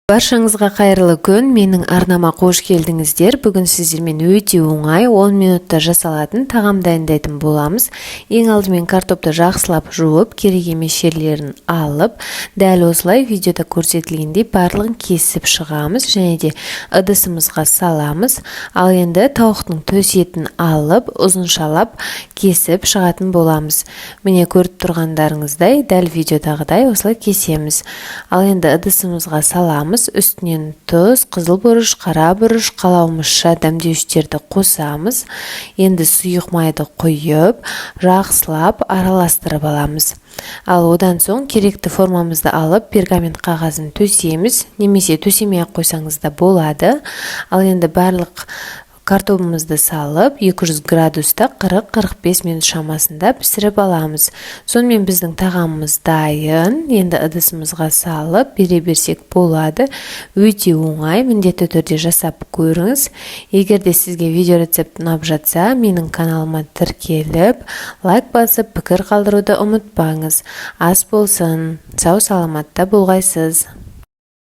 Баршаңызға қайырлы күн, менің арнама қош келдіңіздер. Бүгін сіздермен өте оңай 10 минутта жасалатын тағам дайындайтын боламыз. Ең алдымен картопты жақсылап жуып, керек емес жерлерін алып, дәл осылай видеода көрсетілгендей барлығын кесіп шығамыз және де ыдысымызға саламыз. Ал енді тауықтың төс етін алып, ұзыншалап кесіп шығатын боламыз. Міне көріп тұрғандарыңыздай, дәл видеодағыдай осылай кесеміз. Ал енді ыдысымызға саламыз. Үстінен тұз, қызыл бұрыш, қара бұрыш, қалауымызша дәмдеуіштерді қосамыз. Енді сұйық майды құйып, жақсылап араластырып аламыз. Ал одан соң керекті формамызды алып, пергамент қағазын төсейміз, немесе төсемей-ақ қойсаңыз да болады. Ал енді барлық картопымызды салып, 200 градуста 40-45 минут шамасында пісіріп аламыз. Сонымен біздің тағамымыз дайын. Енді ыдысымызға салып, бере берсек болады. Өте оңай, міндетті түрде жасап көріңіз. Егер де сізге видео рецепт ұнап жатса, менің каналыма тіркеліп, лайк басып, пікір қалдыруды ұмытпаңыз. Ас болсын, сау саламатта болғайсыз.